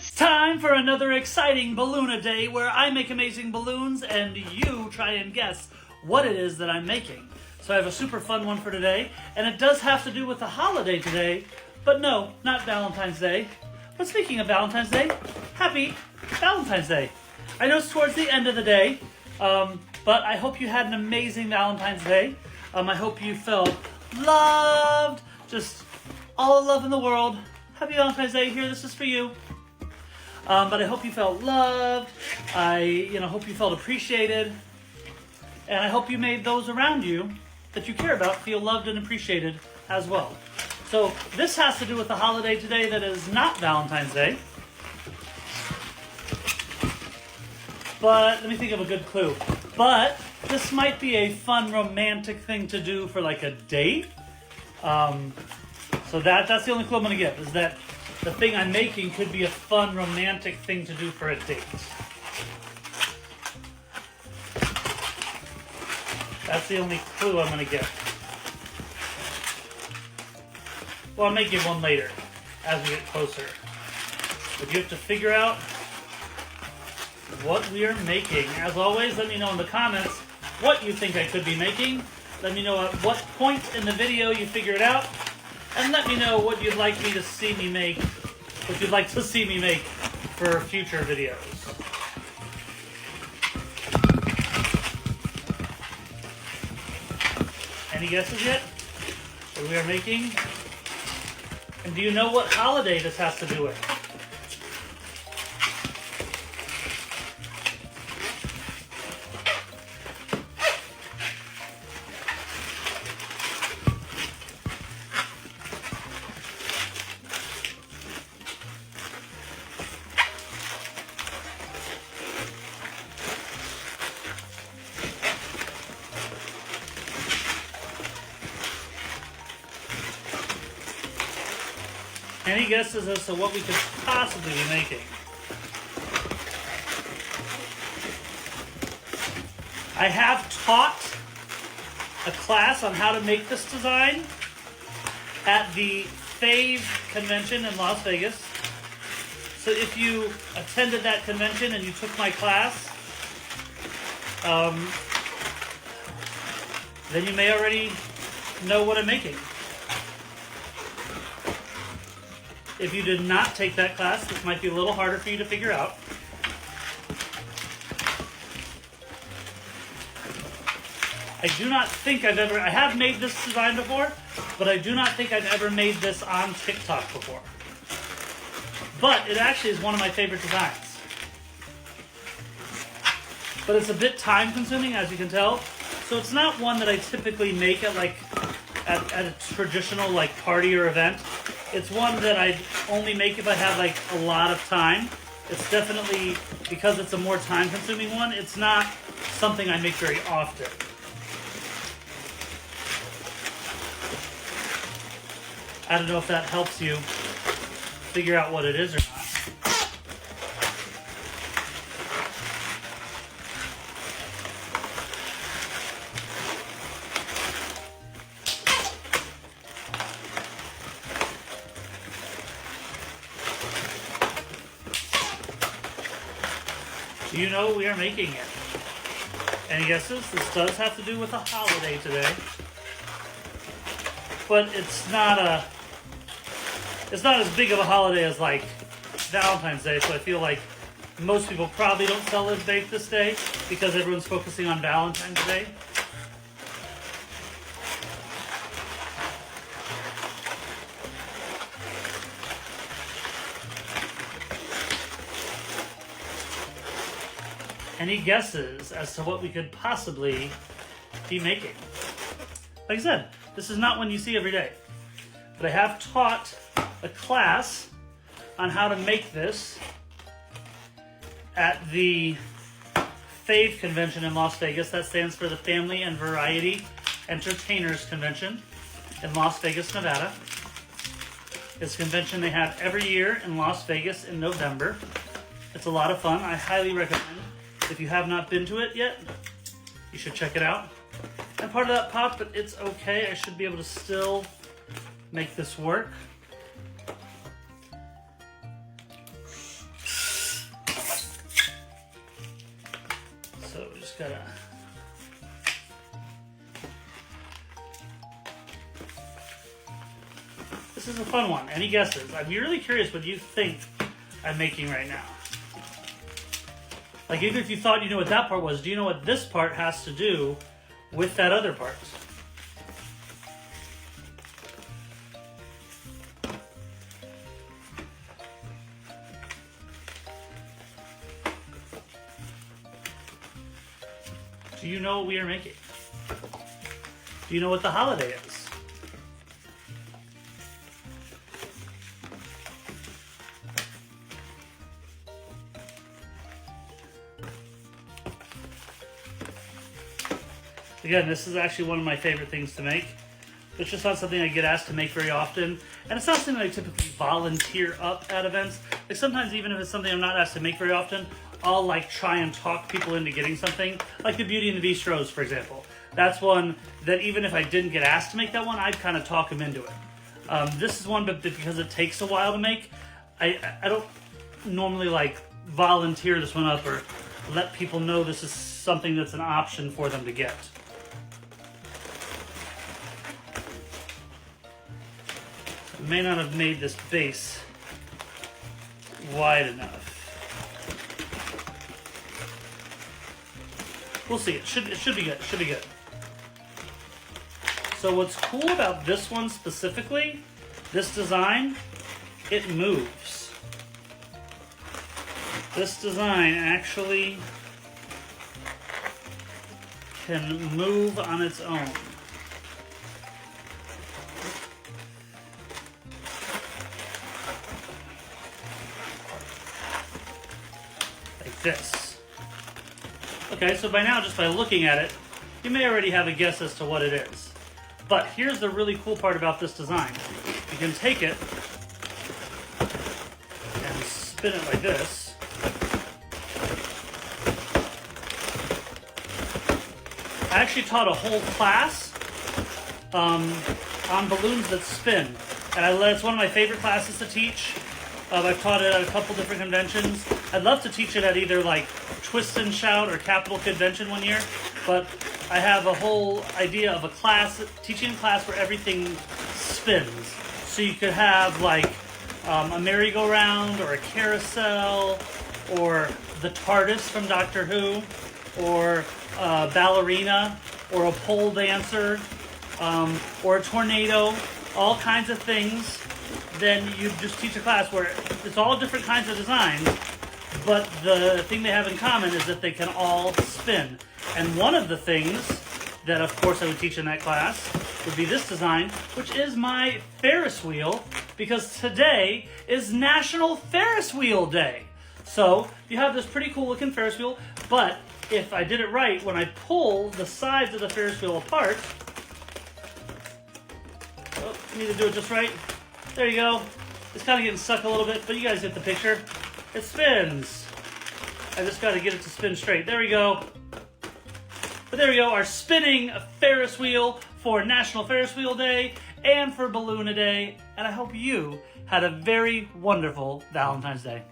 It's time for another exciting BalloonADay where I make amazing balloons and you try and guess what it is that I'm making. So I have a super fun one for today, and it does have to do with the holiday today, but no, not Valentine's Day. But speaking of Valentine's Day, happy Valentine's Day. I know it's towards the end of the day, but I hope you had an amazing Valentine's Day. I hope you felt loved, just all the love in the world. Happy Valentine's Day. Here, this is for you. But I hope you felt loved. I hope you felt appreciated. And I hope you made those around you that you care about feel loved and appreciated as well. So this has to do with the holiday today that is not Valentine's Day. But let me think of a good clue. But this might be a fun romantic thing to do for like a date. So that's the only clue I'm going to give, is that the thing I'm making could be a fun romantic thing to do for a date. That's the only clue I'm going to give. Well, I may give one later as we get closer. But you have to figure out what we are making. As always, let me know in the comments what you think I could be making. Let me know at what point in the video you figure it out. And let me know what you'd like me to see me make, what you'd like to see me make for future videos. Any guesses yet? What we are making? And do you know what holiday this has to do with? Any guesses as to what we could possibly be making? I have taught a class on how to make this design at the Fave convention in Las Vegas. So if you attended that convention and you took my class, then you may already know what I'm making. If you did not take that class, this might be a little harder for you to figure out. I do not think I have made this design before, but I do not think I've ever made this on TikTok before. But it actually is one of my favorite designs. But it's a bit time consuming, as you can tell. So it's not one that I typically make at a traditional party or event. It's one that I only make if I have a lot of time. It's definitely, because it's a more time consuming one, it's not something I make very often. I don't know if that helps you figure out what it is or not. You know we are making it. Any guesses? This does have to do with a holiday today. But it's not as big of a holiday as Valentine's Day, so I feel like most people probably don't celebrate this day because everyone's focusing on Valentine's Day. Any guesses as to what we could possibly be making? Like I said, this is not one you see every day. But I have taught a class on how to make this at the Fave convention in Las Vegas. That stands for the Family and Variety Entertainers Convention in Las Vegas, Nevada. It's a convention they have every year in Las Vegas in November. It's a lot of fun. I highly recommend. If you have not been to it yet, you should check it out. I'm part of that pop, but it's okay. I should be able to still make this work. gotta... This is a fun one. Any guesses? I'd be really curious what you think I'm making right now. Like, even if you thought you knew what that part was, do you know what this part has to do with that other part? Do you know what we are making? Do you know what the holiday is? Again, this is actually one of my favorite things to make. It's just not something I get asked to make very often. And it's not something I typically volunteer up at events. Like sometimes even if it's something I'm not asked to make very often, I'll like try and talk people into getting something. Like the Beauty and the Beast Rose, for example. That's one that even if I didn't get asked to make that one, I'd kind of talk them into it. This is one, but because it takes a while to make, I don't normally like volunteer this one up or let people know this is something that's an option for them to get. I may not have made this base wide enough. We'll see. It should be good. It should be good. So what's cool about this one specifically, this design, it moves. This design actually can move on its own. Like this. Okay, so by now, just by looking at it, you may already have a guess as to what it is. But here's the really cool part about this design. You can take it and spin it like this. I actually taught a whole class on balloons that spin. And it's one of my favorite classes to teach. I've taught it at a couple different conventions. I'd love to teach it at either like Twist and Shout or Capital Convention one year, but I have a whole idea of a class, teaching a class where everything spins. So you could have like a merry-go-round or a carousel or the TARDIS from Doctor Who or a ballerina or a pole dancer or a tornado, all kinds of things. Then you just teach a class where it's all different kinds of designs, but the thing they have in common is that they can all spin. And one of the things that, of course, I would teach in that class would be this design, which is my Ferris wheel, because today is National Ferris Wheel Day. So you have this pretty cool looking Ferris wheel, but if I did it right, when I pull the sides of the Ferris wheel apart, oh, need to do it just right. There you go. It's kind of getting stuck a little bit, but you guys get the picture. It spins. I just got to get it to spin straight. There we go. But there we go, our spinning Ferris wheel for National Ferris Wheel Day and for BalloonADay. And I hope you had a very wonderful Valentine's Day.